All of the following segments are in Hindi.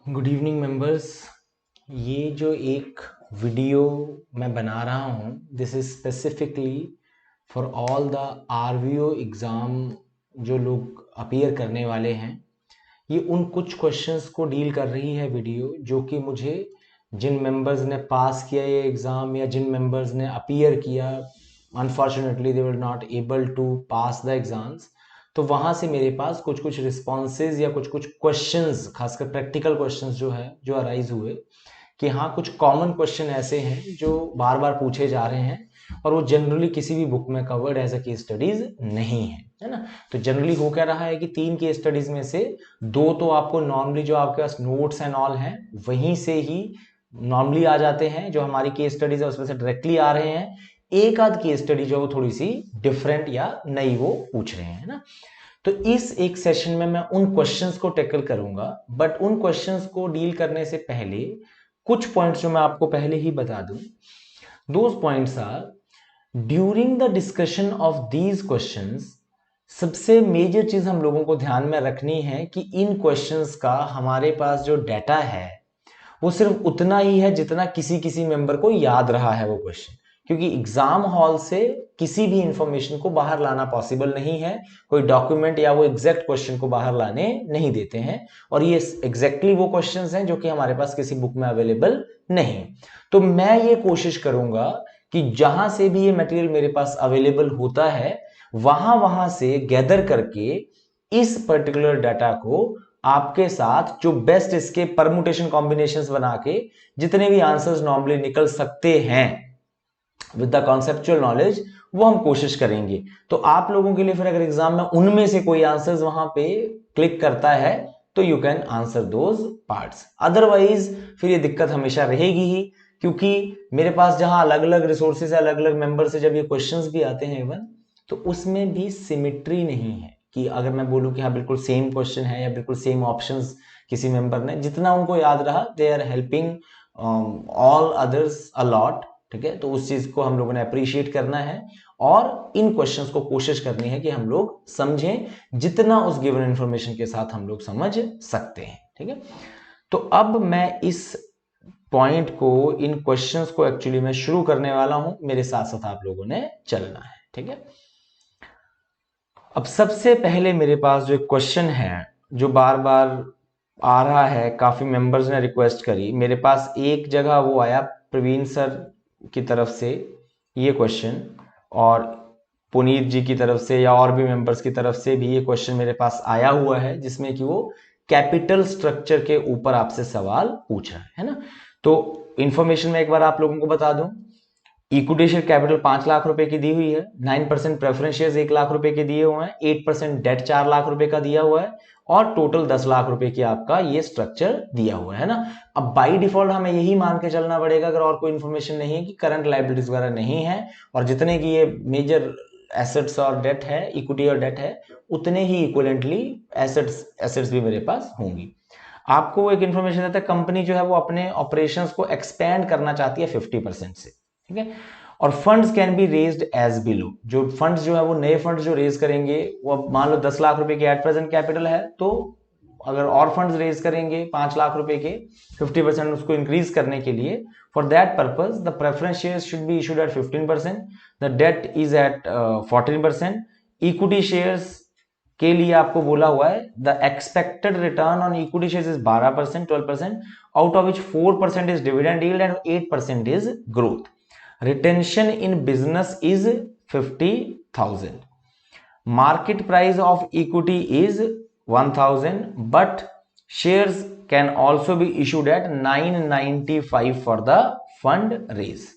Good evening members. ये जो एक वीडियो मैं बना रहा हूँ, this is specifically for all the RVO exam जो लोग अपीयर करने वाले हैं। ये उन कुछ क्वेश्चंस को डील कर रही है वीडियो, जो कि मुझे जिन मेंबर्स ने पास किया ये एग्ज़ाम या जिन मेंबर्स ने अपीयर किया, unfortunately they were not able to pass the exams, तो वहाँ से मेरे पास कुछ कुछ रिस्पॉन्सेज या कुछ कुछ क्वेश्चंस, खासकर प्रैक्टिकल क्वेश्चंस जो है जो अराइज हुए कि हाँ कुछ कॉमन क्वेश्चन ऐसे हैं जो बार बार पूछे जा रहे हैं और वो जनरली किसी भी बुक में covered as a case studies नहीं है ना। तो जनरली हो क्या रहा है कि 3 केस स्टडीज में से 2 तो आपको नॉर्मली जो आपके पास नोट्स एंड ऑल हैं वहीं से ही नॉर्मली आ जाते हैं, जो हमारी केस स्टडीज है उसमें से डायरेक्टली आ रहे हैं। एक आध केस स्टडी जो वो थोड़ी सी डिफरेंट या नई वो पूछ रहे हैं ना। तो इस एक सेशन में मैं उन क्वेश्चंस को टैकल करूंगा, बट उन क्वेश्चंस को डील करने से पहले कुछ पॉइंट्स जो मैं आपको पहले ही बता दूं। Those points are, during the discussion of these questions सबसे मेजर चीज हम लोगों को ध्यान में रखनी है कि इन क्वेश्चंस का हमारे पास जो डाटा है वो सिर्फ उतना ही है जितना किसी किसी मेंबर को याद रहा है वो क्वेश्चन, क्योंकि एग्जाम हॉल से किसी भी इंफॉर्मेशन को बाहर लाना पॉसिबल नहीं है। कोई डॉक्यूमेंट या वो एग्जैक्ट क्वेश्चन को बाहर लाने नहीं देते हैं, और ये एग्जैक्टली वो क्वेश्चंस हैं जो कि हमारे पास किसी बुक में अवेलेबल नहीं। तो मैं ये कोशिश करूंगा कि जहां से भी ये मटेरियल मेरे पास अवेलेबल होता है वहां वहां से गैदर करके इस पर्टिकुलर डाटा को आपके साथ जो बेस्ट इसके परमुटेशन कॉम्बिनेशंस बना के जितने भी आंसर्स नॉर्मली निकल सकते हैं विद द कॉन्सेप्चुअल नॉलेज, वो हम कोशिश करेंगे। तो आप लोगों के लिए फिर अगर एग्जाम में उनमें से कोई आंसर्स वहां पे क्लिक करता है तो you can answer those parts, otherwise फिर ये दिक्कत हमेशा रहेगी ही, क्योंकि मेरे पास जहां अलग अलग रिसोर्सेज है, अलग अलग मेंबर से जब ये क्वेश्चंस भी आते हैं इवन, तो उसमें भी सिमिट्री नहीं है कि अगर मैं बोलूं कि हाँ बिल्कुल सेम क्वेश्चन है या बिल्कुल सेम ऑप्शंस किसी मेंबर ने जितना उनको याद रहा, they are helping all others a lot. ठीक है, तो उस चीज को हम लोगों ने अप्रिशिएट करना है और इन क्वेश्चंस को कोशिश करनी है कि हम लोग समझें जितना उस गिवन इंफॉर्मेशन के साथ हम लोग समझ सकते हैं। ठीक है, तो अब मैं इस पॉइंट को, इन क्वेश्चंस को एक्चुअली मैं शुरू करने वाला हूं, मेरे साथ साथ आप लोगों ने चलना है। ठीक है, अब सबसे पहले मेरे पास जो एक क्वेश्चन है जो बार बार आ रहा है, काफी मेंबर्स ने रिक्वेस्ट करी, मेरे पास एक जगह वो आया प्रवीण सर की तरफ से ये क्वेश्चन, और पुनीत जी की तरफ से या और भी मेंबर्स की तरफ से भी ये क्वेश्चन मेरे पास आया हुआ है, जिसमें कि वो कैपिटल स्ट्रक्चर के ऊपर आपसे सवाल पूछ रहा है ना। तो इंफॉर्मेशन में एक बार आप लोगों को बता दूं, इक्विटी शेयर कैपिटल 5 लाख रुपए की दी हुई है, 9% प्रेफरेंस शेयर्स 1 लाख रुपए के दिए हुए हैं, 8% डेट 4 लाख रुपए का दिया हुआ है, और टोटल 10 लाख रुपए की आपका ये स्ट्रक्चर दिया हुआ है ना। अब बाय डिफॉल्ट हमें यही मान के चलना पड़ेगा, अगर और कोई इंफॉर्मेशन नहीं है, कि करंट लायबिलिटीज वगैरह नहीं है, और जितने की ये मेजर एसेट्स और डेट है, इक्विटी और डेट है, उतने ही इक्विवेलेंटली एसेट्स भी मेरे पास होंगी। आपको एक इंफॉर्मेशन देता है, कंपनी जो है वो अपने ऑपरेशंस को एक्सपेंड करना चाहती है 50% से। ठीक है, और funds can be raised as below, जो फंड्स जो है वो नए फंड्स जो रेज करेंगे, वो अब मान लो 10 लाख रुपए की एट प्रेजेंट कैपिटल है, तो अगर और फंड्स रेज करेंगे 5 लाख रुपए के, 50% उसको इंक्रीज करने के लिए, for that purpose the preference shares should be issued at 15%, the debt is at 14%, equity shares के लिए आपको बोला हुआ है the expected return on equity shares is 12%, 12%, out of which 4% is dividend yield and 8% is growth. Retention in business is 50,000. Market price of equity is 1,000, but shares can also be issued at 995 for the fund raise.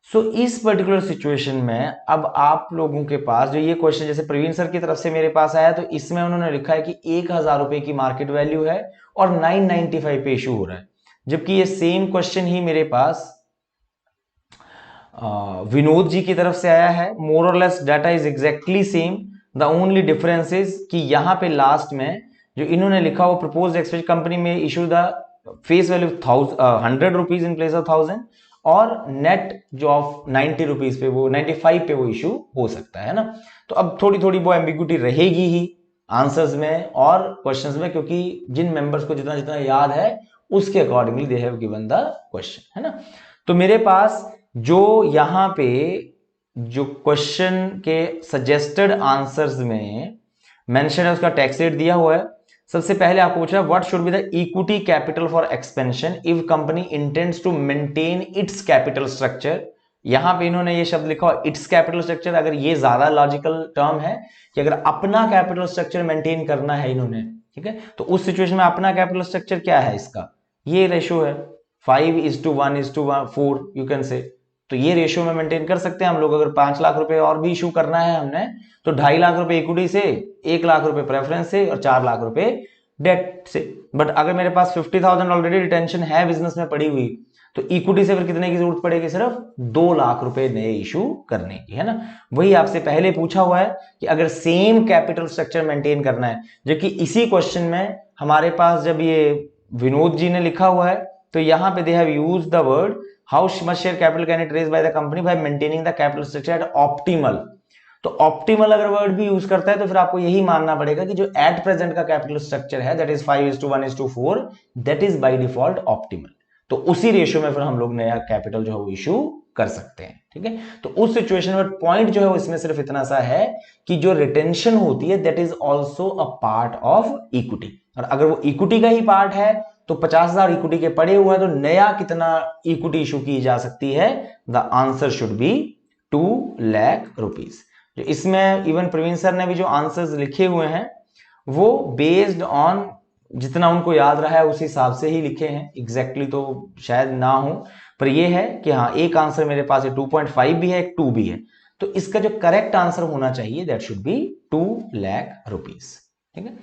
So इस पर्टिकुलर सिचुएशन में अब आप लोगों के पास जो ये क्वेश्चन जैसे प्रवीण सर की तरफ से मेरे पास आया, तो इसमें उन्होंने लिखा है कि 1,000 रुपए की मार्केट वैल्यू है और 995 पे इशू हो रहा है, जबकि ये सेम क्वेश्चन ही मेरे पास विनोद जी की तरफ से आया है। मोर और less data is exactly same, the only difference is कि यहां पे लास्ट में जो इन्होंने लिखा वो प्रपोज्ड एक्सपेंशन कंपनी में issue the face value 100 rupees in place of 1000, और नेट जो ऑफ 90 रुपीज पे वो 95 पे वो इशू हो सकता है ना। तो अब थोड़ी थोड़ी वो एम्बिग्यूटी रहेगी ही, आंसर्स में और क्वेश्चंस में, क्योंकि जिन मेंबर्स को जितना जितना याद है उसके accordingly they have given the question, है ना। तो मेरे पास जो यहाँ पे जो क्वेश्चन के सजेस्टेड आंसर्स में मेंशन है उसका टैक्स रेट दिया हुआ है। सबसे पहले आपको पूछ रहा है what should be the equity capital for expansion if company intends to maintain its capital structure. यहां पे इन्होंने ये शब्द लिखा हुआ इट्स कैपिटल स्ट्रक्चर। अगर ये ज्यादा लॉजिकल टर्म है कि अगर अपना कैपिटल स्ट्रक्चर मेंटेन करना है इन्होंने, ठीक है, तो उस सिचुएशन में अपना कैपिटल स्ट्रक्चर क्या है, इसका ये रेशियो है 5:1:4 यू कैन से। तो ये रेशियो में मेंटेन कर सकते हैं हम लोग। अगर 5 लाख रुपए और भी इशू करना है हमने तो 2.5 लाख रुपए इक्विटी से, 1 लाख रुपए प्रेफरेंस से और 4 लाख रुपए डेट से। बट अगर मेरे पास 50,000 ऑलरेडी रिटेंशन है बिजनेस में पड़ी हुई तो इक्विटी से फिर कितने की जरूरत पड़ेगी, सिर्फ 2 लाख रुपए नए इशू करने की, है ना। वही आपसे पहले पूछा हुआ है कि अगर सेम कैपिटल स्ट्रक्चर मेंटेन करना है, जबकि इसी क्वेश्चन में हमारे पास जब ये विनोद जी ने लिखा हुआ है तो यहां पे they have used the word how much share capital can it raise by the company by maintaining the capital structure at optimal. तो ऑप्टिमल अगर वर्ड भी यूज करता है तो फिर आपको यही मानना पड़ेगा कि जो एट प्रेजेंट का कैपिटल स्ट्रक्चर है that is 5:1:4 that is by default optimal. तो उसी रेशियो में फिर हम लोग नया कैपिटल जो है वो इशू कर सकते हैं, ठीक है। तो उस सिचुएशन में पॉइंट जो है वो इसमें सिर्फ इतना सा है कि जो रिटेंशन होती है that is also a part of equity. और अगर वो इक्विटी का ही पार्ट है तो 50,000 इक्विटी के पड़े हुए हैं तो नया कितना इक्विटी इशू की जा सकती है, the answer should be 2 lakh rupees. जो इसमें इवन प्रवीण सर ने भी जो आंसर्स लिखे हुए हैं वो बेस्ड ऑन जितना उनको याद रहा है उस हिसाब से ही लिखे हैं। एग्जैक्टली तो शायद ना हो, पर ये है कि हाँ एक आंसर मेरे पास 2.5 भी है, एक 2 भी है। तो इसका जो करेक्ट आंसर होना चाहिए that should be 2 lakh rupees, ठीक है।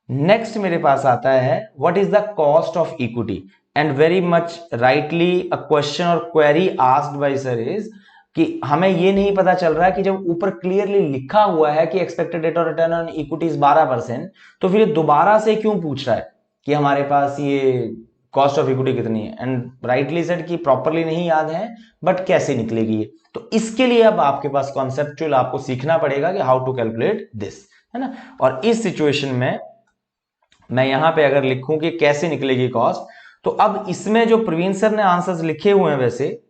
नेक्स्ट मेरे पास आता है what is the cost of equity and very much rightly a question और query asked by sir is कि हमें ये नहीं पता चल रहा है कि जब ऊपर क्लियरली लिखा हुआ है कि expected rate of return on equity is 12%, तो फिर दोबारा से क्यों पूछ रहा है कि हमारे पास ये कॉस्ट ऑफ इक्विटी कितनी है। एंड राइटली सेड कि प्रॉपरली नहीं याद है बट कैसे निकलेगी ये। तो इसके लिए अब आपके पास कॉन्सेप्चुअल आपको सीखना पड़ेगा कि हाउ टू कैलकुलेट दिस, है ना। और इस सिचुएशन में मैं यहां पे अगर लिखूं कि कैसे निकलेगी कॉस्ट, तो अब इसमें जो प्रवीण सर ने आंसर्स लिखे हुए हैं वैसे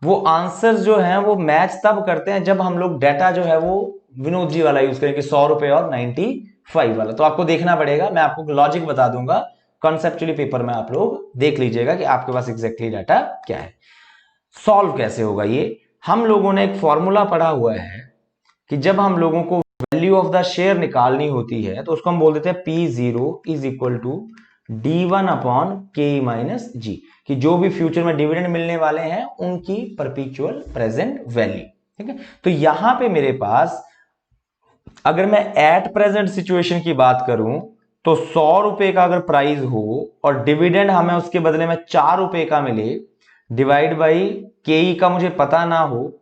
वो आंसर्स जो हैं वो मैच तब करते हैं जब हम लोग डाटा जो है वो विनोद जी वाला यूज करेंगे 100 रुपए और 95 वाला। तो आपको देखना पड़ेगा, मैं आपको लॉजिक बता दूंगा कॉन्सेप्चुअली पेपर में आप लोग देख लीजिएगा कि आपके पास एग्जैक्टली डाटा क्या है। सॉल्व कैसे होगा ये, हम लोगों ने एक फॉर्मूला पढ़ा हुआ है कि जब हम लोगों को वैल्यू ऑफ द शेयर निकालनी होती है तो उसको हम बोल देते हैं P0 is equal to D1 upon K minus G, कि जो भी फ्यूचर में डिविडेंड मिलने वाले हैं उनकी परपेचुअल प्रेजेंट वैल्यू, ठीक है। तो यहां पे मेरे पास अगर मैं एट प्रेजेंट सिचुएशन की बात करूं तो 100 रुपए का अगर प्राइस हो और डिविडेंड हमें उसके बदले में 4 रुपए का मिले, डिवाइड बाई के का मुझे पता ना हो,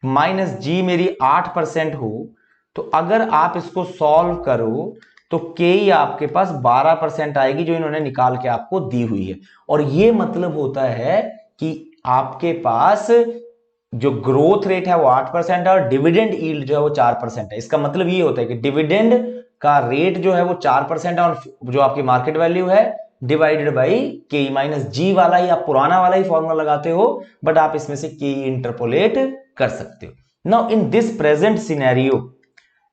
माइनस जी मेरी 8% हो, तो अगर आप इसको सॉल्व करो तो के आपके पास 12% आएगी जो इन्होंने निकाल के आपको दी हुई है। और ये मतलब होता है कि आपके पास जो ग्रोथ रेट है वो 8% है और डिविडेंड यील्ड जो है वो 4% है। इसका मतलब ये होता है कि डिविडेंड का रेट जो है वो 4% है और जो आपकी मार्केट वैल्यू है डिवाइडेड बाई के माइनस जी वाला ही आप पुराना वाला ही फॉर्मूला लगाते हो, बट आप इसमें से के इंटरपोलेट कर सकते हो। Now in this present scenario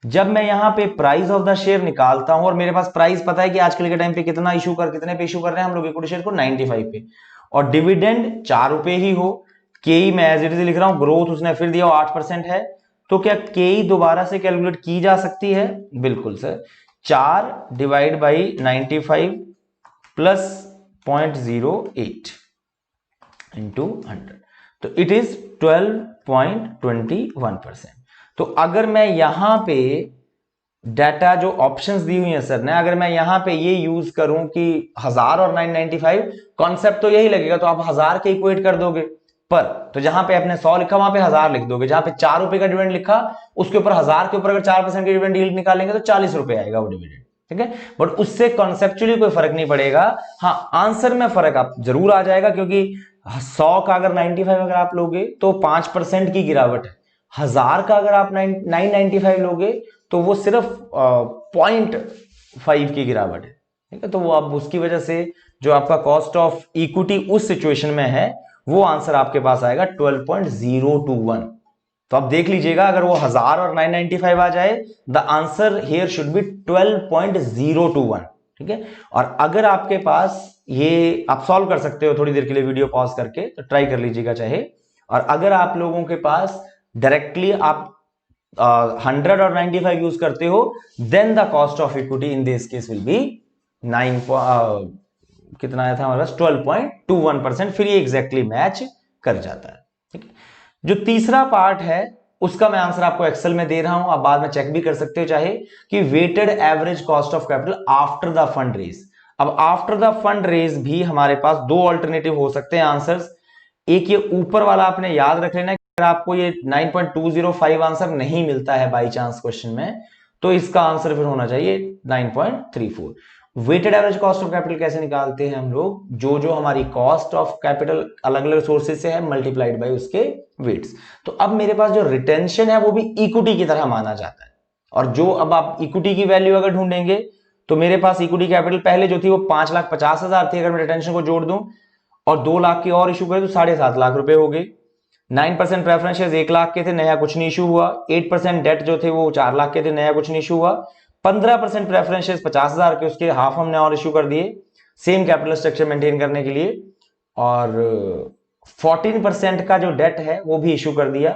जब मैं यहां पे प्राइस ऑफ द शेयर निकालता हूं और मेरे पास प्राइस पता है कि आजकल के टाइम पे कितने पे इशू कर रहे हैं हम लोग इक्विटी शेयर को 95 पे, और डिविडेंड 4 रुपए ही हो, के मैं एज इट इज लिख रहा हूं, ग्रोथ उसने फिर दिया 8% है, तो क्या के दोबारा से कैलकुलेट की जा सकती है? बिल्कुल sir, 4 divide by 95 plus 0.08 into 100, तो इट इज 12.21%। तो अगर मैं यहां पे डाटा जो ऑप्शंस दी हुई है सर ने, अगर मैं यहां पे ये यूज करूं कि 1000 और 995, कॉन्सेप्ट तो यही लगेगा, तो आप 1000 के इक्वेट कर दोगे, पर तो जहां पे आपने 100 लिखा वहां पे 1000 लिख दोगे, जहां पे 4 रुपए का डिविडेंड लिखा उसके ऊपर 1000 के ऊपर अगर 4% के डिविडेंड यील्ड निकालेंगे तो 40 रुपए आएगा वो डिविडेंड, ठीक है। बट उससे कॉन्सेप्चुअली कोई फर्क नहीं पड़ेगा। हाँ, आंसर में फर्क आप जरूर आ जाएगा, क्योंकि 100 का अगर 95 अगर आप लोगे तो 5% की गिरावट है, 1000 का अगर आप 995 लोगे तो वो सिर्फ 0.5 की गिरावट है, ठीक है। तो वो अब उसकी वजह से जो आपका कॉस्ट ऑफ इक्विटी उस सिचुएशन में है वो आंसर आपके पास आएगा 12.021। तो आप देख लीजिएगा, अगर वो 1000 और 995 आ जाए, the answer here should be 12.021, ठीक है। और अगर आपके पास ये आप सॉल्व कर सकते हो थोड़ी देर के लिए वीडियो पॉज करके, तो ट्राई कर लीजिएगा चाहे। और अगर आप लोगों के पास डायरेक्टली आप 100 और 95 यूज करते हो, then the cost of equity in this case will be 9 कितना आया था हमारे पास 12.21%। फिर ये एग्जैक्टली मैच कर जाता है, ठीक है। जो तीसरा पार्ट है उसका मैं आंसर आपको एक्सेल में दे रहा हूं, आप बाद में चेक भी कर सकते हो चाहे, कि weighted average cost of capital after the fund raise. अब आफ्टर द फंड रेज भी हमारे पास दो अल्टरनेटिव हो सकते हैं आंसर्स। एक ये ऊपर वाला आपने याद रख लेना, अगर आपको ये 9.205 आंसर नहीं मिलता है बाई चांस क्वेश्चन में, तो इसका आंसर फिर होना चाहिए 9.34। Weighted average cost of capital कैसे निकालते हैं हम लोग, जो जो हमारी कॉस्ट ऑफ कैपिटल अलग अलग सोर्सेज से है मल्टीप्लाइड बाय उसके वेट्स। तो अब मेरे पास जो रिटेंशन है वो भी इक्विटी की तरह माना जाता है। और जो अब आप इक्विटी की वैल्यू अगर ढूंढेंगे, तो मेरे पास इक्विटी कैपिटल पहले जो थी वो 5,50,000 थी, अगर मैं रिटेंशन को जोड़ दूं और 2 लाख की और इशू करें तो 7.5 लाख रुपए हो गए। 9% प्रेफरेंस शेयर 1 लाख के थे, नया कुछ नहीं इशू हुआ। 8% डेट जो थे वो 4 लाख के थे, नया कुछ नहीं इशू हुआ। 15% प्रेफरेंस शेयर 50,000 के, उसके हाफ हमने और इशू कर दिए सेम कैपिटल स्ट्रक्चर मेंटेन करने के लिए। और 14% का जो डेट है वो भी इशू कर दिया।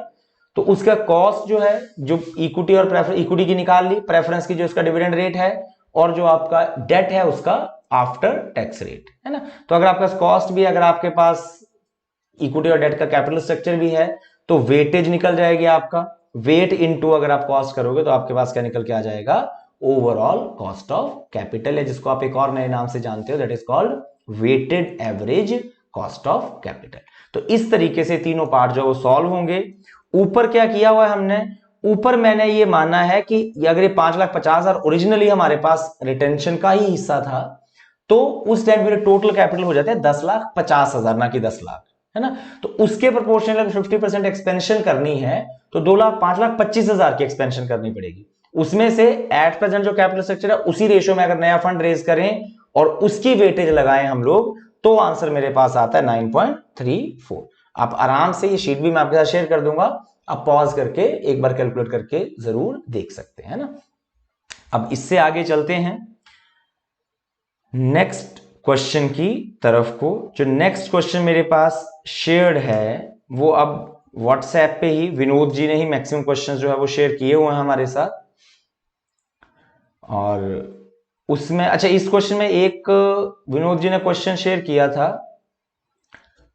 तो उसका कॉस्ट जो है, जो इक्विटी और प्रेफरेंस, इक्विटी की निकाल ली, प्रेफरेंस की जो उसका डिविडेंड रेट है, और जो आपका डेट है उसका आफ्टर टैक्स रेट है ना। तो अगर आपका कॉस्ट भी, अगर आपके पास इक्विटी और डेट का कैपिटल स्ट्रक्चर भी है, तो वेटेज निकल जाएगी आपका। वेट इनटू अगर आप कॉस्ट करोगे तो आपके पास क्या निकल के आ जाएगा, ओवरऑल कॉस्ट ऑफ कैपिटल है, जिसको आप एक और नए नाम से जानते हो, that is called weighted average cost of capital. तो इस तरीके से तीनों पार्ट जो वो सॉल्व होंगे। ऊपर क्या किया हुआ है हमने, ऊपर मैंने ये माना है कि अगर ये 5,50,000 ओरिजिनली हमारे पास रिटेंशन का ही हिस्सा था, तो उस टाइम पे टोटल कैपिटल हो जाते हैं 10,50,000, ना कि 10 लाख, है ना। तो उसके प्रोपोर्शनल अगर 50% एक्सपेंशन करनी है तो 5,25,000 की एक्सपेंशन करनी पड़ेगी। उसमें से एट प्रेजेंट जो कैपिटल स्ट्रक्चर है उसी रेशियो में अगर नया फंड रेज करें और उसकी वेटेज लगाएं हम लोग, तो आंसर मेरे पास आता है 9.34। आप आराम से, ये शीट भी मैं आपके साथ शेयर कर दूंगा, आप पॉज करके एक बार कैलकुलेट करके जरूर देख सकते हैं ना। अब इससे आगे चलते हैं नेक्स्ट क्वेश्चन की तरफ को। जो नेक्स्ट क्वेश्चन मेरे पास शेयर्ड है वो अब व्हाट्सएप पे ही विनोद जी ने ही मैक्सिमम क्वेश्चंस जो है वो शेयर किए हुए हैं हमारे साथ। और उसमें अच्छा, इस क्वेश्चन में एक विनोद जी ने क्वेश्चन शेयर किया था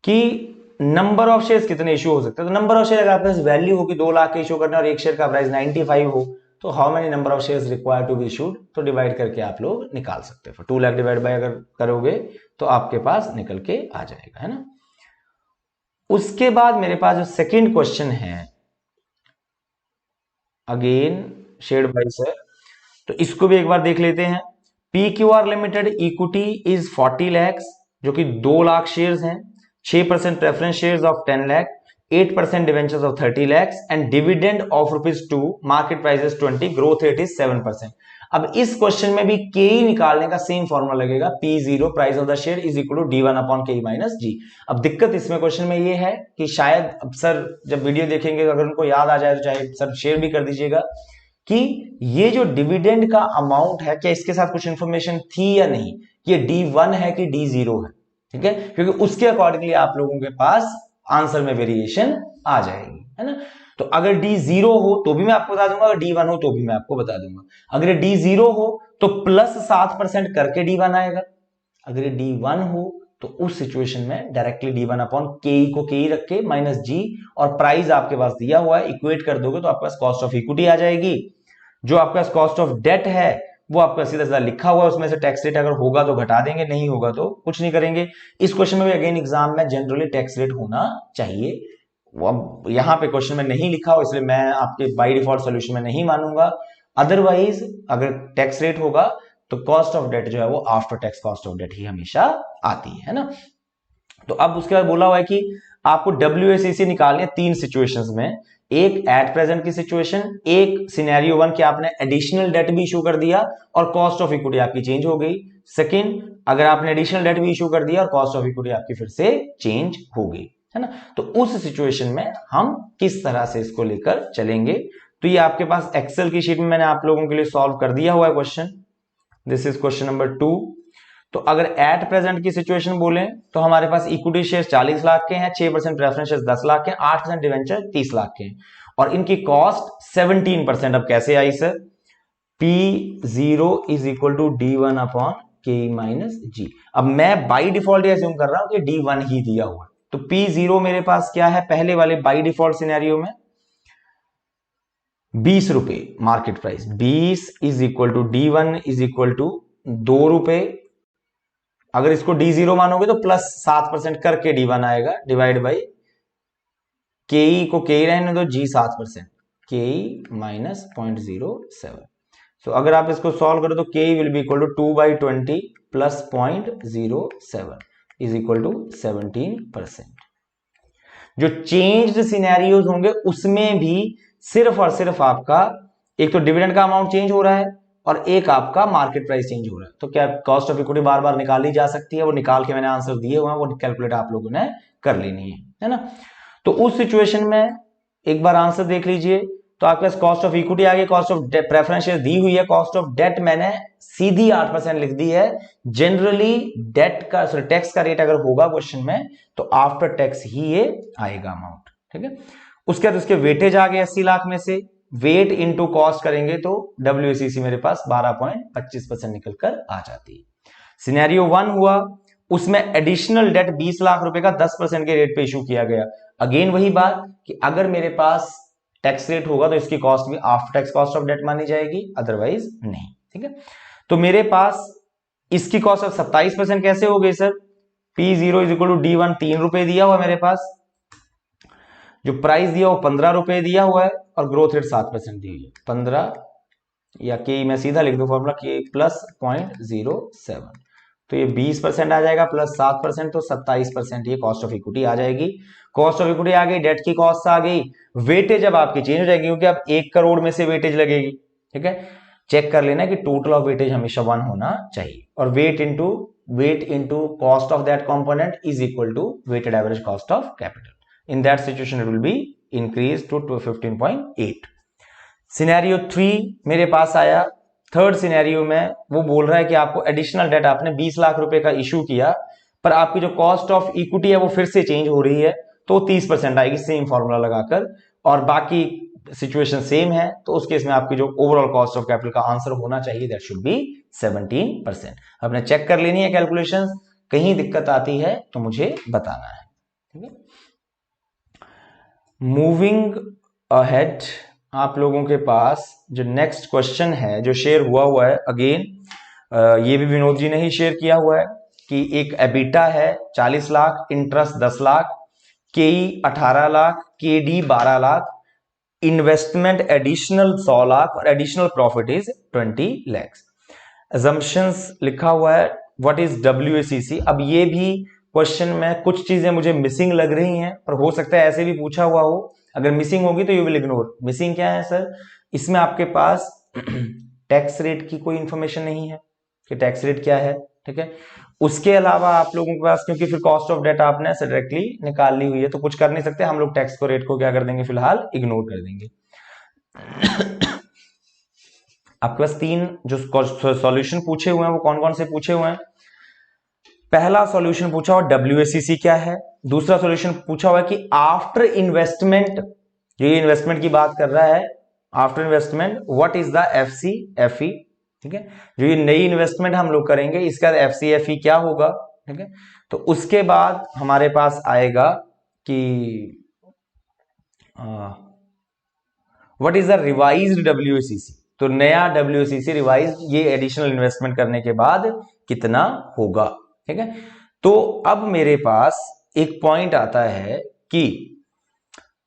कि नंबर ऑफ शेयर्स कितने इशू हो सकते हैं। तो नंबर ऑफ शेयर अगर आपके पास वैल्यू हो कि 2 लाख के इशू करना और एक शेयर का प्राइस 95 हो, तो how many number of shares required to be issued, तो डिवाइड करके आप लोग निकाल सकते हो। 2 लाख डिवाइड बाय अगर करोगे तो आपके पास निकल के आ जाएगा, है ना। उसके बाद मेरे पास जो सेकंड क्वेश्चन है, अगेन शेयर्ड बाय सर, तो इसको भी एक बार देख लेते हैं। PQR limited equity is 40 lakhs, जो कि 2 लाख शेयर्स हैं। 6% preference shares of 10 lakh, 8% debentures of 30 lakhs and dividend of ₹2, market price is 20, growth rate is 7%। अब इस क्वेश्चन में भी के निकालने का सेम फॉर्मूला लगेगा, P0 price of the share is equal to D1 upon K minus G. अब दिक्कत इसमें क्वेश्चन में ये है कि शायद अब सर जब वीडियो देखेंगे अगर उनको याद आ जाए तो चाहे सर शेयर भी कर दीजिएगा कि ये जो डिविडेंड का अमाउंट है, क्या इसके साथ कुछ इंफॉर्मेशन थी या नहीं, ये D1 है कि D0 है, ठीक है। क्योंकि उसके अकॉर्डिंगली आप लोगों के पास आंसर में वेरिएशन आ जाएगी, है ना। तो अगर D0 हो तो भी मैं आपको बता दूंगा, अगर D1 हो तो भी मैं आपको बता दूंगा। अगर D0 हो तो प्लस 7% करके D1 आएगा। अगर D1 हो तो उस सिचुएशन में डायरेक्टली D1 अपॉन के को के रख के माइनस जी, और प्राइस आपके पास दिया हुआ है, इक्वेट कर दोगे तो आपके पास कॉस्ट ऑफ इक्विटी आ जाएगी। जो आपके पास कॉस्ट ऑफ डेट है वो आपका सीधा सीधा लिखा हुआ है, उसमें से टैक्स रेट अगर होगा तो घटा देंगे, नहीं होगा तो कुछ नहीं करेंगे। इस क्वेश्चन में भी अगेन एग्जाम में जनरली टैक्स रेट होना चाहिए। अब यहां पे क्वेश्चन में नहीं लिखा हो इसलिए मैं आपके बाय डिफॉल्ट सॉल्यूशन में नहीं मानूंगा। अदरवाइज अगर टैक्स रेट होगा तो कॉस्ट ऑफ डेट जो है वो after tax cost of debt ही हमेशा आती है ना। तो अब उसके बाद बोला हुआ है कि आपको WACC निकालनी है 3 सिचुएशंस में, एक एट प्रेजेंट की सिचुएशन, एक सिनेरियो 1 कि आपने एडिशनल डेट भी इशू कर दिया और कॉस्ट ऑफ इक्विटी आपकी चेंज हो गई, सेकंड अगर आपने एडिशनल डेट भी इशू कर दिया और कॉस्ट ऑफ इक्विटी आपकी फिर से चेंज हो गई, है ना। तो उस सिचुएशन में हम किस तरह से इसको लेकर चलेंगे, तो ये आपके पास एक्सेल की शीट में मैंने आप लोगों के लिए सॉल्व कर दिया हुआ है question. This is question number 2। तो अगर एट प्रेजेंट की सिचुएशन बोले तो हमारे पास इक्विटी शेयर 40 लाख के हैं, 6% प्रेफरेंस शेयर 10 लाख के हैं, 8% डिवेंचर 30 लाख के हैं और इनकी कॉस्ट 17%। अब कैसे आई sir? P0 is equal to D1 upon K minus G। अब मैं बाई डिफॉल्ट एज्यूम कर रहा हूं कि D1 ही दिया हुआ है, तो P0 मेरे पास क्या है पहले वाले बाई डिफॉल्ट सिनेरियो में 20 रुपए market price, 20 is equal to D1 is equal to 2 रुपए। अगर इसको D0 मानोगे तो प्लस 7% करके D1 आएगा, डिवाइड बाई KE को KE रहने दो, G 7%, KE माइनस 0.07। सो अगर आप इसको सॉल्व करो तो KE will be equal to 2/20 plus 0.07 is equal to 17%। जो चेंज्ड सिनेरियोज होंगे उसमें भी सिर्फ और सिर्फ आपका एक तो डिविडेंड का अमाउंट चेंज हो रहा है और एक आपका मार्केट प्राइस चेंज हो रहा है। तो क्या कॉस्ट ऑफ इक्विटी बार बार निकाली जा सकती है, वो निकाल के मैंने आंसर दिए हुए हैं, वो कैलकुलेट आप लोगों ने कर लेनी है ना। तो उस सिचुएशन में एक बार आंसर देख लीजिए, तो आपके पास कॉस्ट ऑफ इक्विटी आ गई, कॉस्ट ऑफ प्रेफरेंस शेयर दी हुई है, कॉस्ट ऑफ डेट मैंने सीधी 8% लिख दी है। जनरली डेट का टैक्स का रेट अगर होगा क्वेश्चन में तो आफ्टर टैक्स ही ये आएगा अमाउंट, ठीक है। उसके बाद उसके वेटेज आ गए 80 लाख में से, वेट इंटू कॉस्ट करेंगे तो WACC मेरे पास 12.25% निकल कर आ जाती है। सिनेरियो 1 हुआ, उसमें एडिशनल डेट 20 लाख रुपए का 10% के रेट पे इशू किया गया। अगेन वही बात कि अगर मेरे पास टैक्स रेट होगा तो इसकी कॉस्ट भी after tax cost of debt मानी जाएगी, अदरवाइज नहीं, ठीक है। तो मेरे पास इसकी कॉस्ट ऑफ 27% कैसे हो गई sir? P0 is equal to D1 3 रुपए दिया हुआ है मेरे पास, जो प्राइस दिया वो 15 रुपए दिया हुआ है और ग्रोथ रेट 7% दी हुई है, 15 या के मैं सीधा लिख दूं फॉर्मूला के प्लस 0.07, तो ये 20% आ जाएगा प्लस 7%, तो 27% ये कॉस्ट ऑफ इक्विटी आ जाएगी। कॉस्ट ऑफ इक्विटी आ गई, डेट की कॉस्ट आ गई, वेटेज अब आपकी चेंज हो जाएगी क्योंकि अब 1 करोड़ में से वेटेज लगेगी, ठीक है। चेक कर लेना कि टोटल ऑफ वेटेज हमेशा 1 होना चाहिए और weight into cost of that component is equal to weighted average cost of capital. In that situation it will be increased to 15.8। Scenario 3 मेरे पास आया, थर्ड सिनेरियो में वो बोल रहा है कि आपको एडिशनल डेट आपने 20 लाख रुपए का इशू किया पर आपकी जो कॉस्ट ऑफ इक्विटी है वो फिर से चेंज हो रही है तो 30% आएगी सेम फॉर्मूला लगाकर, और बाकी सिचुएशन सेम है तो उस केस में आपकी जो ओवरऑल कॉस्ट ऑफ कैपिटल का आंसर होना चाहिए दैट शुड बी 17%। आपने चेक कर लेनी है कैलकुलेशंस, कहीं दिक्कत आती है तो मुझे बताना है, ठीक है। मूविंग अहेड, आप लोगों के पास जो नेक्स्ट क्वेश्चन है जो शेयर हुआ है, अगेन ये भी विनोद जी ने ही शेयर किया हुआ है कि एक एबिटा है 40 lakh, interest 10 lakh, KE 18 lakh, KD 12 lakh, investment additional 100 lakh और additional profit is 20 lakh. Assumptions लिखा हुआ है, व्हाट इज WACC। अब ये भी क्वेश्चन में कुछ चीजें मुझे मिसिंग लग रही हैं, पर हो सकता है ऐसे भी पूछा हुआ हो, अगर मिसिंग होगी तो यू विल इग्नोर। मिसिंग क्या है सर? इसमें आपके पास टैक्स रेट की कोई इंफॉर्मेशन नहीं है कि टैक्स रेट क्या है, ठीक है। उसके अलावा आप लोगों के पास क्योंकि फिर कॉस्ट ऑफ डेट आपने डायरेक्टली निकाल ली हुई है तो कुछ कर नहीं सकते, हम लोग टैक्स को रेट को क्या कर देंगे, फिलहाल इग्नोर कर देंगे। आपके पास 3 जो सॉल्यूशन पूछे हुए हैं वो कौन कौन से पूछे हुए हैं? पहला सॉल्यूशन पूछा हुआ WACC क्या है, दूसरा सॉल्यूशन पूछा हुआ है कि आफ्टर इन्वेस्टमेंट, जो ये इन्वेस्टमेंट की बात कर रहा है, after investment what is the FCFE, ठीक है। जो ये नई इन्वेस्टमेंट हम लोग करेंगे इसका FCFE क्या होगा, ठीक है। तो उसके बाद हमारे पास आएगा कि what is the revised WACC, तो नया WACC रिवाइज ये एडिशनल इन्वेस्टमेंट करने के बाद कितना होगा, ठीक है। तो अब मेरे पास एक पॉइंट आता है कि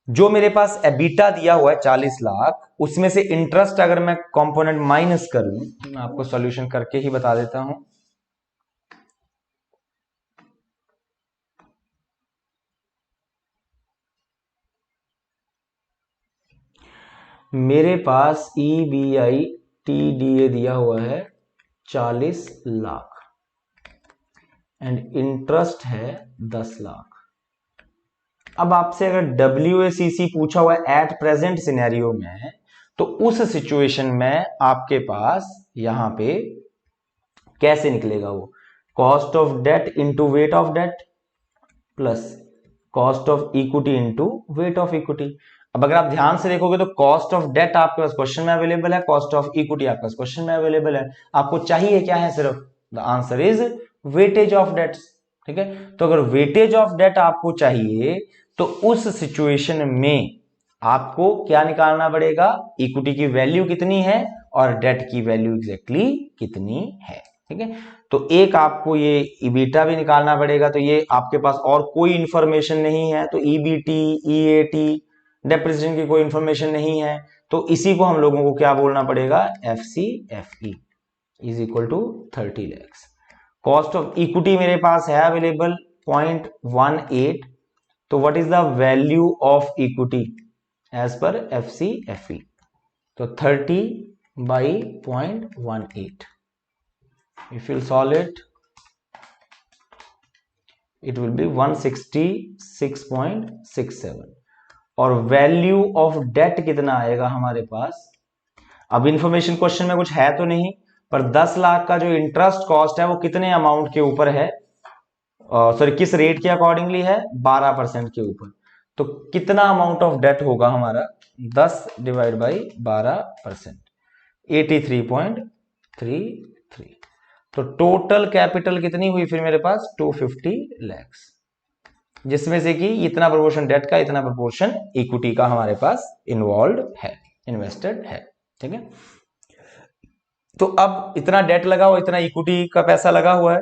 जो मेरे पास एबिटा दिया हुआ है 40 लाख, उसमें से इंटरेस्ट अगर मैं कंपोनेंट माइनस करूं, मैं आपको सॉल्यूशन करके ही बता देता हूं। मेरे पास EBITDA दिया हुआ है 40 लाख एंड इंटरेस्ट है 10 लाख। अब आपसे अगर WACC पूछा हुआ है एट प्रेजेंट सिनेरियो में, तो उस सिचुएशन में आपके पास यहां पे कैसे निकलेगा वो, cost of debt into weight of debt plus cost of equity into weight of equity. अब अगर आप ध्यान से देखोगे तो कॉस्ट ऑफ डेट आपके पास क्वेश्चन में अवेलेबल है, कॉस्ट ऑफ इक्विटी आपके पास क्वेश्चन में अवेलेबल है, आपको चाहिए क्या है, सिर्फ the answer is weightage of debts. ठीक है, तो अगर वेटेज ऑफ डेट आपको चाहिए तो उस सिचुएशन में आपको क्या निकालना पड़ेगा, इक्विटी की वैल्यू कितनी है और डेट की वैल्यू एग्जैक्टली कितनी है। ठीक है, तो एक आपको ये ईबीटा भी निकालना पड़ेगा, तो ये आपके पास और कोई इंफॉर्मेशन नहीं है, तो ईबीटी, ईएटी, डेप्रिसिएशन की कोई इंफॉर्मेशन नहीं है, तो इसी को हम लोगों को क्या बोलना पड़ेगा, FCFE is equal to 30 lakh. Cost of equity मेरे पास है अवेलेबल 0.18, तो what is the value of equity as per FCFE, तो 30 by 0.18, if you'll solve it, it will be 166.67 और वैल्यू ऑफ डेट कितना आएगा हमारे पास। अब इंफॉर्मेशन क्वेश्चन में कुछ है तो नहीं, पर 10 लाख का जो इंटरेस्ट कॉस्ट है वो कितने अमाउंट के ऊपर है, सॉरी किस रेट के अकॉर्डिंगली है, 12% के ऊपर। तो कितना अमाउंट ऑफ डेट होगा हमारा, 10 डिवाइड बाई 12%, 83.33। तो टोटल कैपिटल कितनी हुई फिर मेरे पास, 250 लाख, जिसमें से कि इतना प्रोपोर्शन डेट का, इतना प्रोपोर्शन इक्विटी का हमारे पास इन्वॉल्व है, इन्वेस्टेड है। ठीक है, तो अब इतना डेट लगा हुआ, इतना इक्विटी का पैसा लगा हुआ है।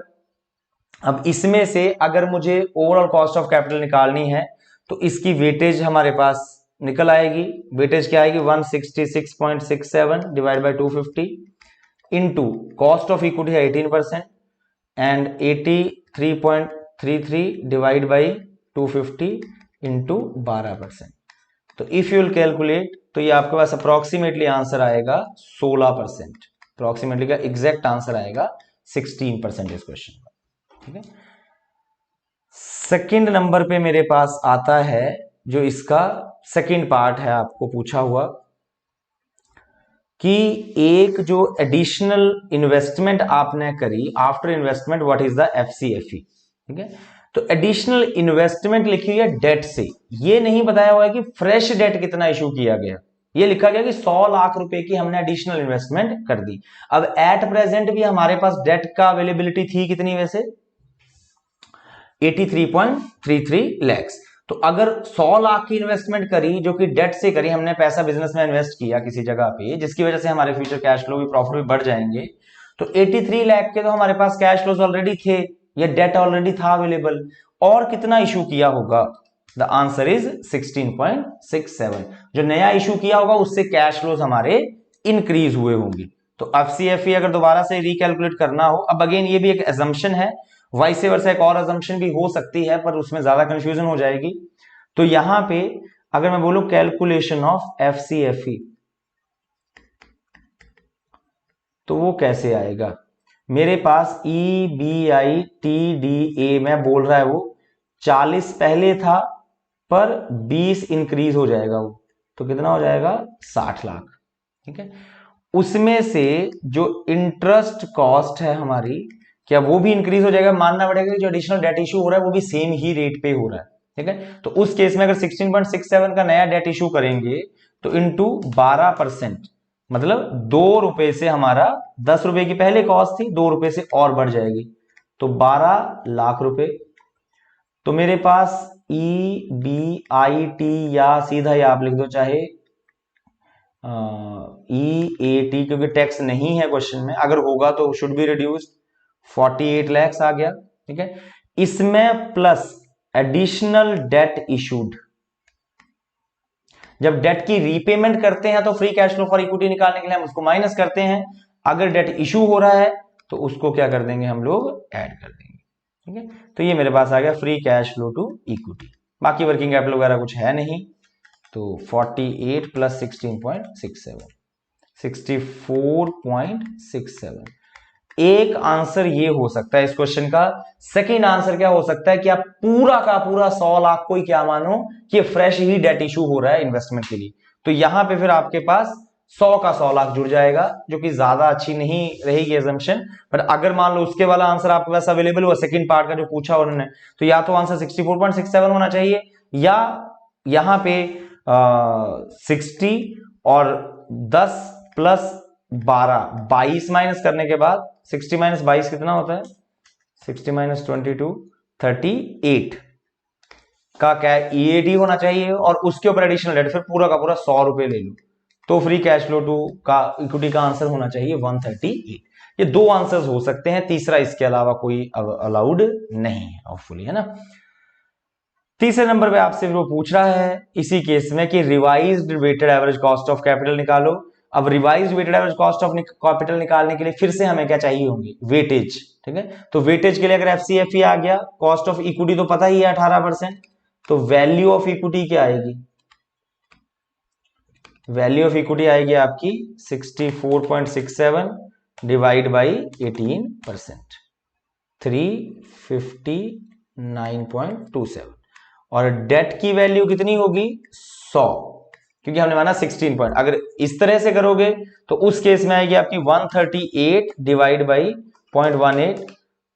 अब इसमें से अगर मुझे ओवरऑल कॉस्ट ऑफ कैपिटल निकालनी है तो इसकी वेटेज हमारे पास निकल आएगी। वेटेज क्या आएगी, 166.67 divide by 250 into cost of equity है 18% एंड 83.33 डिवाइड बाई 250 इंटू 12%। तो इफ यू विल कैलकुलेट तो ये आपके पास अप्रोक्सीमेटली आंसर आएगा 16%, अप्रोक्सीमेटली का एग्जैक्ट आंसर आएगा 16% इस क्वेश्चन का। ठीक है, सेकंड नंबर पे मेरे पास आता है जो इसका सेकंड पार्ट है, आपको पूछा हुआ कि एक जो एडिशनल इन्वेस्टमेंट आपने करी, after investment what is the FCFE। ठीक है, तो एडिशनल इन्वेस्टमेंट लिखी हुई है डेट से, ये नहीं बताया हुआ है कि फ्रेश डेट कितना इशू किया गया, ये लिखा गया कि 100 लाख रुपए की हमने एडिशनल इन्वेस्टमेंट कर दी। अब एट प्रेजेंट भी हमारे पास डेट का अवेलेबिलिटी थी कितनी, वैसे 83.33 लाख। तो अगर 100 लाख की इन्वेस्टमेंट करी जो कि डेट से करी, हमने पैसा बिजनेस में इन्वेस्ट किया किसी जगह पे, जिसकी वजह से हमारे फ्यूचर कैश फ्लो भी, प्रॉफिट भी बढ़ जाएंगे, तो 83 लाख के तो हमारे पास कैश फ्लोज ऑलरेडी थे, ये डेट ऑलरेडी था अवेलेबल, और कितना इशू किया होगा, द आंसर इज 16.67। जो नया इशू किया होगा उससे कैश फ्लोज हमारे इंक्रीज हुए होंगे। तो FCFE अगर दोबारा से रिकैलकुलेट करना हो, अब अगेन ये भी एक एजम्पशन है, वाइस वर्सा एक और अजम्पशन भी हो सकती है, पर उसमें ज्यादा कंफ्यूजन हो जाएगी। तो यहां पे अगर मैं बोलूं कैलकुलेशन ऑफ FCFE, तो वो कैसे आएगा, मेरे पास EBITDA में बोल रहा है वो 40 पहले था पर 20 इंक्रीज हो जाएगा वो, तो कितना हो जाएगा 60 लाख। ठीक है, उसमें से जो इंटरेस्ट कॉस्ट है हमारी, क्या वो भी इंक्रीज हो जाएगा, मानना पड़ेगा कि जो एडिशनल डेट इशू हो रहा है वो भी सेम ही रेट पे हो रहा है। ठीक है, तो उस केस में अगर 16.67 का नया डेट इशू करेंगे तो इंटू 12%, मतलब 2 रुपए से हमारा 10 रुपए की पहले कॉस्ट थी, 2 रुपए से और बढ़ जाएगी, तो 12 लाख रुपए। तो मेरे पास EBIT या सीधा ही आप लिख दो, चाहे EAT, क्योंकि टैक्स नहीं है क्वेश्चन में, अगर होगा तो शुड बी रिड्यूस्ड, 48 लाख आ गया। ठीक है, इसमें प्लस एडिशनल डेट इशूड, जब डेट की रीपेमेंट करते हैं तो free cash flow for equity निकालने के लिए हम उसको माइनस करते हैं, अगर डेट इशू हो रहा है तो उसको क्या कर देंगे हम लोग, ऐड कर देंगे। ठीक है, तो ये मेरे पास आ गया free cash flow to equity. बाकी वर्किंग कैपिटल वगैरह कुछ है नहीं। तो 48 प्लस 16.67 64.67। एक आंसर ये हो सकता है इस क्वेश्चन का। सेकंड आंसर क्या हो सकता है कि आप पूरा का पूरा 100 लाख को ही क्या मानो कि फ्रेश ही डेट इशू हो रहा है इन्वेस्टमेंट के लिए, तो यहां पे फिर आपके पास 100 का 100 लाख जुड़ जाएगा, जो कि ज्यादा अच्छी नहीं रहेगी एजम्पशन। बट अगर मान लो उसके वाला आंसर आपके पास अवेलेबल हुआ सेकंड पार्ट का जो पूछा उन्होंने, तो या तो आंसर 64.67 होना चाहिए, या यहां पे 60 और 10 प्लस 12 22 माइनस करने के बाद 60 माइनस 22 कितना होता है, 60 माइनस 22 38 का क्या EAT होना चाहिए, और उसके ऊपर एडिशनल डेट, फिर पूरा का पूरा 100 रुपए ले लो, तो फ्री कैश फ्लो टू का इक्विटी का आंसर होना चाहिए 138। ये दो आंसर्स हो सकते हैं, तीसरा इसके अलावा कोई अलाउड नहीं है होपफुली, है ना। तीसरे नंबर पे आपसे वो पूछ रहा है इसी केस में कि revised weighted average cost of capital निकालो। अब revised weighted average cost of capital निकालने के लिए फिर से हमें क्या चाहिए होंगे, वेटेज, ठीक है। तो वेटेज के लिए अगर FCFE आ गया, कॉस्ट ऑफ इक्विटी तो पता ही है 18%, तो वैल्यू ऑफ इक्विटी क्या आएगी, वैल्यू ऑफ इक्विटी आएगी आपकी 64.67 डिवाइड बाई 18%, 359.27, और डेट की वैल्यू कितनी होगी 100, क्योंकि हमने माना 16 पॉइंट। अगर इस तरह से करोगे तो उस केस में आएगी आपकी 138 डिवाइड बाई 0.18,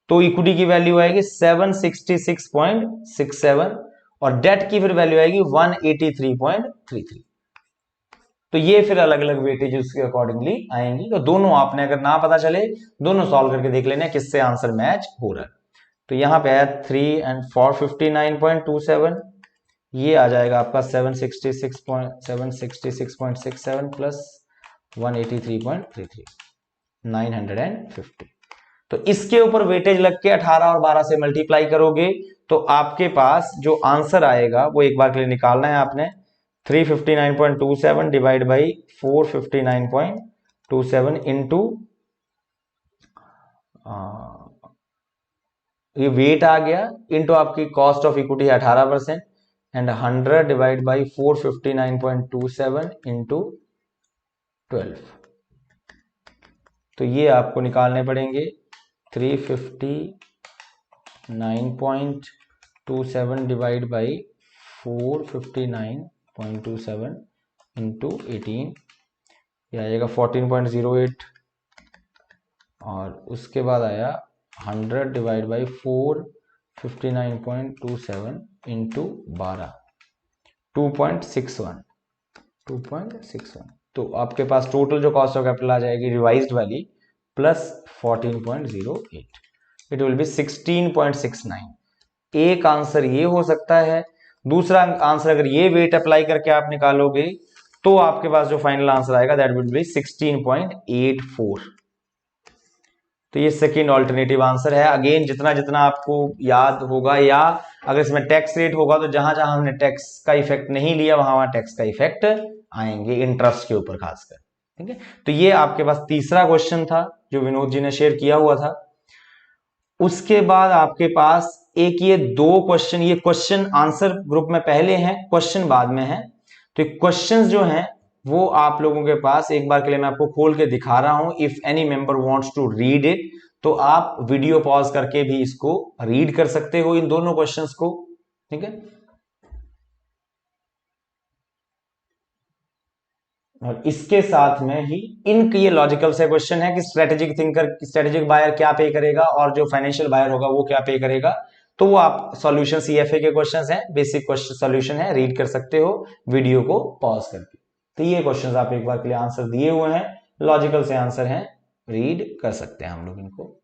तो इक्विटी की वैल्यू आएगी 766.67, और डेट की फिर वैल्यू आएगी 183.33। तो ये फिर अलग अलग वेटेज उसके अकॉर्डिंगली आएंगी। तो दोनों आपने अगर ना पता चले, दोनों सॉल्व करके देख लेना किससे आंसर मैच हो रहा है। तो यहां पे है 3 and 459.27, ये आ जाएगा आपका 766.67 प्लस 183.33, 950। तो इसके ऊपर वेटेज लग के 18 और 12 से मल्टीप्लाई करोगे तो आपके पास जो आंसर आएगा वो एक बार के लिए निकालना है आपने, 359.27 डिवाइड बाई 459.27 इंटू ये वेट आ गया, इंटू आपकी cost of equity 18% and 100 divide by 459.27 into 12, तो ये आपको निकालने पड़ेंगे 359.27 डिवाइड बाई 459.27 इंटू 18, ये आएगा 14.08, और उसके बाद आया 100 डिवाइड बाई 459.27 इंटू 12, 2.61। तो आपके पास टोटल जो कॉस्ट ऑफ कैपिटल आ जाएगी रिवाइज्ड वाली प्लस 14.08, इट विल बी 16.69। एक आंसर ये हो सकता है। दूसरा आंसर अगर ये वेट अप्लाई करके आप निकालोगे तो आपके पास जो फाइनल आंसर आएगा दैट विल बी 16.84। तो ये सेकेंड ऑल्टरनेटिव आंसर है। अगेन जितना जितना आपको याद होगा, या अगर इसमें टैक्स रेट होगा तो जहां जहां हमने टैक्स का इफेक्ट नहीं लिया वहां वहां टैक्स का इफेक्ट आएंगे, इंटरेस्ट के ऊपर खासकर, ठीक है। तो ये आपके पास तीसरा क्वेश्चन था जो विनोद जी ने शेयर किया हुआ था। उसके बाद आपके पास एक ये दो क्वेश्चन, ये क्वेश्चन आंसर ग्रुप में पहले हैं, क्वेश्चन बाद में है। तो क्वेश्चंस जो हैं वो आप लोगों के पास एक बार के लिए मैं आपको खोल के दिखा रहा हूं। If any member wants to read it तो आप वीडियो पॉज करके भी इसको रीड कर सकते हो, इन दोनों क्वेश्चंस को, ठीक है। और इसके साथ में ही इनके ये लॉजिकल से क्वेश्चन है कि स्ट्रेटेजिक थिंकर, स्ट्रेटेजिक बायर क्या पे करेगा और जो फाइनेंशियल बायर होगा वो क्या पे करेगा। तो वो आप सॉल्यूशन CFA के क्वेश्चंस हैं, बेसिक क्वेश्चन सॉल्यूशन है, रीड कर सकते हो वीडियो को पॉज करके। तो ये क्वेश्चंस आप एक बार के लिए आंसर दिए हुए हैं, लॉजिकल से आंसर हैं, रीड कर सकते हैं हम लोग इनको।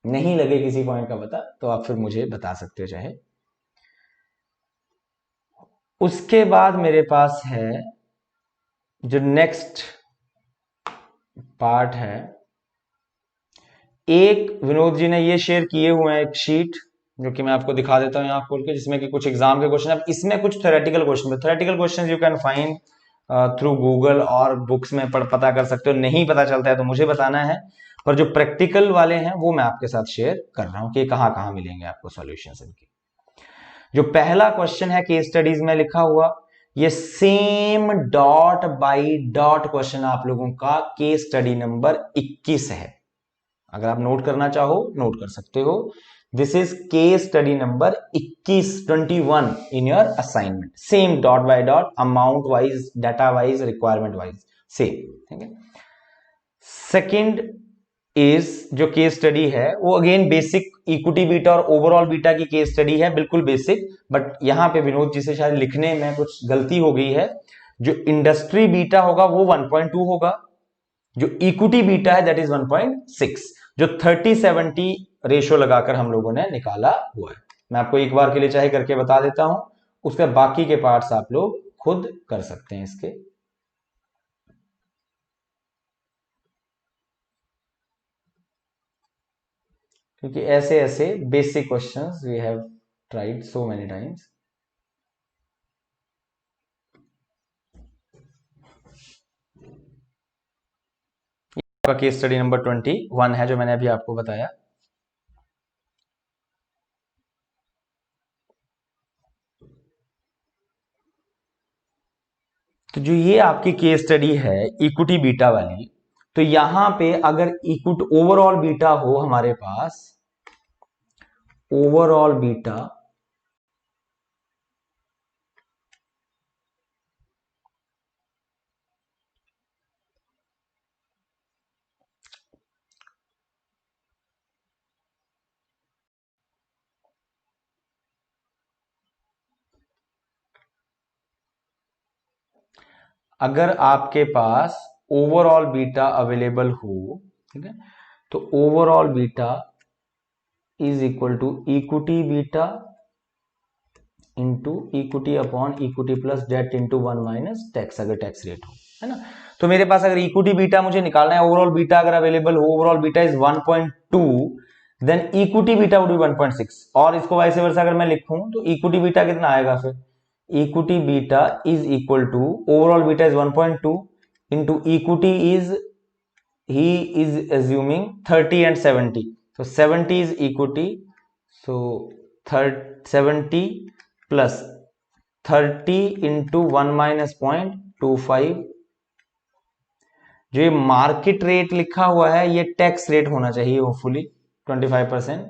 नहीं लगे किसी पॉइंट का पता तो आप फिर मुझे बता सकते हो चाहे। उसके बाद मेरे पास है जो नेक्स्ट पार्ट है, एक विनोद जी ने ये शेयर किए हुए हैं एक शीट जो कि मैं आपको दिखा देता हूं यहां खोल के, जिसमें कि कुछ एग्जाम के क्वेश्चन है। इसमें कुछ theoretical question, theoretical question you can find through Google और बुक्स में पता कर सकते हो। नहीं पता चलता है तो मुझे बताना है, पर जो प्रैक्टिकल वाले हैं वो मैं आपके साथ शेयर कर रहा हूं कि कहां कहां मिलेंगे आपको सॉल्यूशंस इनके। जो पहला क्वेश्चन है केस स्टडीज में लिखा हुआ, ये same dot by dot question आप लोगों का केस स्टडी नंबर 21 है। अगर आप नोट करना चाहो नोट कर सकते हो। This is case study number 21 in your assignment. Same dot by dot, amount wise, data wise, requirement wise same. ठीक है। सेकेंड इज जो केस स्टडी है वो अगेन बेसिक इक्विटी बीटा और ओवरऑल बीटा की केस स्टडी है, बिल्कुल बेसिक। बट यहां पे विनोद जी से शायद लिखने में कुछ गलती हो गई है। जो इंडस्ट्री बीटा होगा वो 1.2 होगा, जो इक्विटी बीटा है दैट इज 1.6, जो 30-70 रेशियो लगाकर हम लोगों ने निकाला हुआ है। मैं आपको एक बार के लिए चाहे करके बता देता हूं, उसके बाकी के पार्ट्स आप लोग खुद कर सकते हैं इसके। क्योंकि ऐसे ऐसे basic questions we have tried so many times. का केस स्टडी नंबर 21 है जो मैंने अभी आपको बताया। तो जो ये आपकी केस स्टडी है इक्विटी बीटा वाली, तो यहां पे अगर इक्विटी ओवरऑल बीटा हो हमारे पास, ओवरऑल बीटा अगर आपके पास ओवरऑल बीटा अवेलेबल हो, ठीक है, तो overall beta is equal to equity beta into equity upon equity plus debt into 1 minus tax, अगर टैक्स रेट हो, है ना। तो मेरे पास अगर इक्विटी बीटा मुझे निकालना है, ओवरऑल बीटा अगर अवेलेबल हो, overall beta is 1.2, then equity beta would be 1.6। और इसको वाइस वर्सा अगर मैं लिखूं तो इक्विटी बीटा कितना आएगा फिर, equity beta is equal to overall beta is 1.2 into equity is, he is assuming 30 and 70, so 70 is equity, so 70 plus 30 into 1 minus 0.25। जो ये मार्केट रेट लिखा हुआ है ये टैक्स रेट होना चाहिए होपफुली 25%,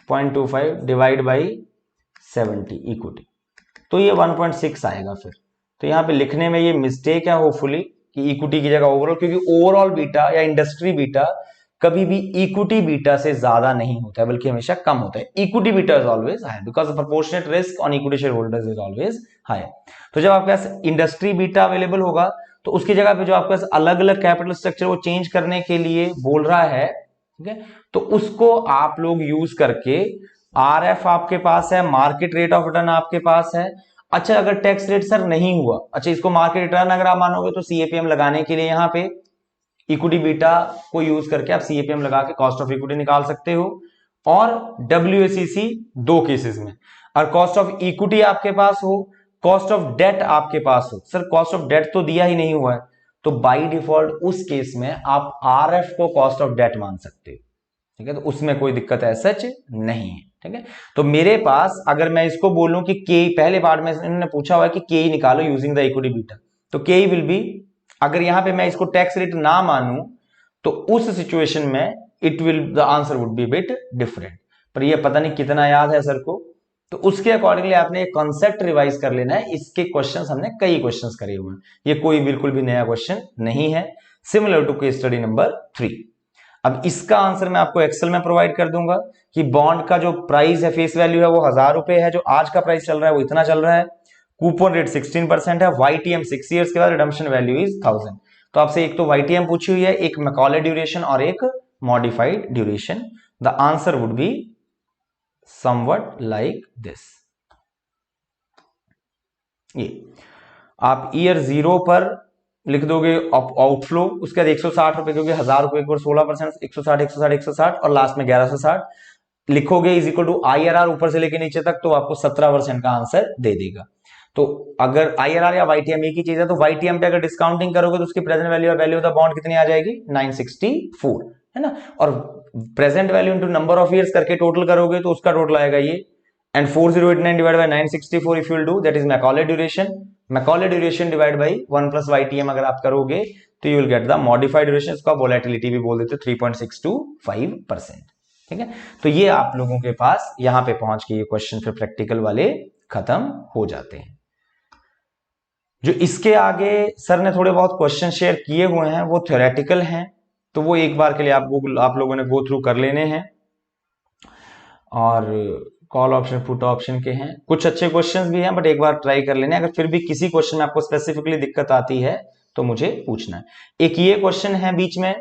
0.25 डिवाइड बाई 70 इक्विटी, तो ये 1.6 आएगा फिर। तो यहाँ पे लिखने में ये मिस्टेक है होपफुली कि इक्विटी की जगह ओवरऑल, क्योंकि ओवरऑल बीटा या इंडस्ट्री बीटा कभी भी इक्विटी बीटा से ज्यादा नहीं होता है, बल्कि हमेशा कम होता है। Equity beta is always higher because proportionate risk on equity share holders is always higher. तो जब आपके पास इंडस्ट्री बीटा अवेलेबल होगा तो उसकी जगह पे जो आपके पास अलग अलग कैपिटल स्ट्रक्चर वो चेंज करने के लिए बोल रहा है, ठीक है, तो उसको आप लोग यूज करके, आरएफ आपके पास है, मार्केट रेट ऑफ रिटर्न आपके पास है। अच्छा अगर टैक्स रेट सर नहीं हुआ, अच्छा इसको मार्केट रिटर्न अगर आप मानोगे तो सीएपीएम लगाने के लिए यहाँ पे इक्विटी बीटा को यूज करके आप सीएपीएम लगा के कॉस्ट ऑफ इक्विटी निकाल सकते हो। और डब्ल्यूएसीसी दो केसेस में, और कॉस्ट ऑफ इक्विटी आपके पास हो, कॉस्ट ऑफ डेट आपके पास हो। सर कॉस्ट ऑफ डेट तो दिया ही नहीं हुआ है, तो बाय डिफॉल्ट उस केस में आप आरएफ को कॉस्ट ऑफ डेट मान सकते हो, ठीक है, तो उसमें कोई दिक्कत है सच नहीं है, ठीक है। तो मेरे पास अगर मैं इसको बोलूं कि के, पहले पार्ट में इन्होंने पूछा हुआ है कि के निकालो यूजिंग द इक्विटी बीटा, तो के विल बी, अगर यहां पे मैं इसको टैक्स रेट ना मानूं तो उस सिचुएशन में it will, the answer would be bit different. पर ये पता नहीं कितना याद है सर को, तो उसके अकॉर्डिंगली आपने एक कॉन्सेप्ट रिवाइज कर लेना है। इसके क्वेश्चंस हमने कई क्वेश्चंस करे हुए हैं, ये कोई बिल्कुल भी नया क्वेश्चन नहीं है, similar to case study number 3। अब इसका आंसर मैं आपको एक्सेल में प्रोवाइड कर दूंगा कि बॉन्ड का जो प्राइस है, फेस वैल्यू है वो 1000 रुपए है, जो आज का प्राइस चल रहा है वो इतना चल रहा है, कूपन रेट 16% है, YTM 6 इयर्स के बाद रिडम्पशन वैल्यू इज 1000। तो आपसे एक तो YTM पूछी हुई है, एक मैकॉले ड्यूरेशन और एक modified duration. The answer would be somewhat like this. ये आप ईयर 0 पर लिख दोगे आउटफ्लो, उसके बाद 160 रुपए, क्योंकि 1000 रुपए को 16%, 160 160 160 और लास्ट में 1160 लिखोगे, इज इक्वल टू IRR ऊपर से लेके नीचे तक, तो आपको 17% का आंसर दे देगा। तो अगर IRR या YTM एक ही चीज है, तो YTM पे अगर डिस्काउंटिंग करोगे तो उसकी present value, value of the bond कितनी आ जाएगी, 964, है ना। और present value into number of years करके टोटल करोगे तो उसका टोटल आएगा ये and 4089 divided by 964 if you will do, that is Macaulay duration. Macaulay duration divided by 1 plus YTM अगर आप करोगे तो you will get the modified duration, इसका volatility भी बोल देते 3.625%. ठीक है, तो ये आप लोगों के पास यहां पे पहुंच के ये क्वेश्चन फिर प्रैक्टिकल वाले खत्म हो जाते हैं. जो इसके आगे सर ने थोड़े बहुत क्वेश्चन शेयर किए हुए हैं वो थ्योरेटिकल हैं, तो वो एक बार के लिए आप लोगों ने गो थ्रू कर लेने हैं. और कॉल ऑप्शन पुट ऑप्शन के हैं, कुछ अच्छे क्वेश्चंस भी हैं बट एक बार ट्राई कर लेने. अगर फिर भी किसी क्वेश्चन में आपको स्पेसिफिकली दिक्कत आती है तो मुझे पूछना है. एक ये क्वेश्चन है बीच में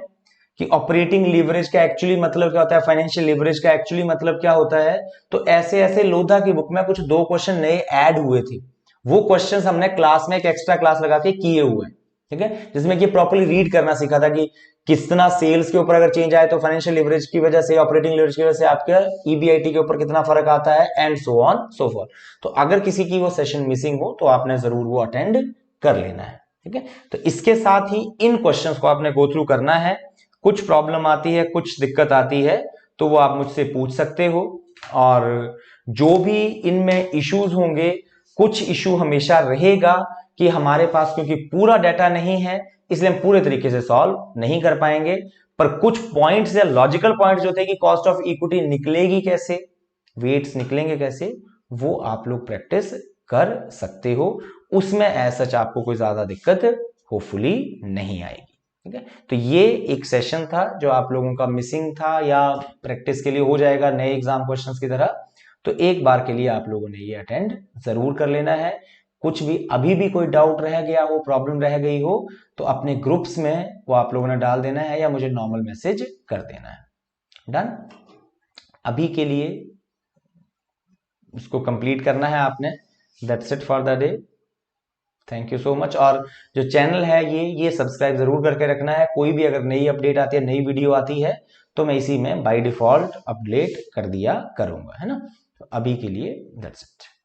कि ऑपरेटिंग लीवरेज का एक्चुअली मतलब क्या होता है, फाइनेंशियल लीवरेज का एक्चुअली मतलब क्या होता है. तो ऐसे ऐसे लोधा की बुक में कुछ 2 क्वेश्चन नए ऐड हुए थे, वो क्वेश्चंस हमने क्लास में एक एक्स्ट्रा क्लास लगा के किए हुए हैं. ठीक है, जिसमें कि प्रॉपर्ली रीड करना सीखा था कि कितना सेल्स के ऊपर अगर चेंज आए तो फाइनेंशियल लीवरेज की वजह से, ऑपरेटिंग लीवरेज की वजह से आपके ईबीआईटी के ऊपर कितना फर्क आता है, and so on so for. तो अगर किसी की वो सेशन मिसिंग हो तो आपने जरूर वो अटेंड कर लेना है. ठीक है, तो इसके साथ ही इन क्वेश्चंस को आपने गो थ्रू करना है. कुछ प्रॉब्लम आती है, कुछ दिक्कत आती है तो वो आप मुझसे पूछ सकते हो. और जो भी इनमें इश्यूज होंगे, कुछ इशू हमेशा रहेगा कि हमारे पास क्योंकि पूरा डाटा नहीं है इसलिए हम पूरे तरीके से सॉल्व नहीं कर पाएंगे, पर कुछ पॉइंट्स या लॉजिकल पॉइंट्स जो थे कि कॉस्ट ऑफ इक्विटी निकलेगी कैसे, वेट्स निकलेंगे कैसे, वो आप लोग प्रैक्टिस कर सकते हो. उसमें ऐसा आपको कोई ज्यादा दिक्कत होपफुली नहीं आएगी. ठीक है, तो ये एक सेशन था जो आप लोगों का मिसिंग था या प्रैक्टिस के लिए हो जाएगा नए एग्जाम क्वेश्चंस की तरह. तो एक बार के लिए आप लोगों ने ये अटेंड जरूर कर लेना है. कुछ भी अभी भी कोई डाउट रह गया हो, प्रॉब्लम रह गई हो तो अपने ग्रुप्स में वो आप लोगों ने डाल देना है या मुझे नॉर्मल मैसेज कर देना है. डन. अभी के लिए इसको कंप्लीट करना है आपने. That's it for the day. Thank you so much. और जो चैनल है ये सब्सक्राइब जरूर करके रखना है. कोई भी अगर नई अपडेट आती है, नई वीडियो आती है तो मैं इसी में बाय डिफॉल्ट अपडेट कर दिया करूंगा, है ना. तो अभी के लिए दैट्स इट.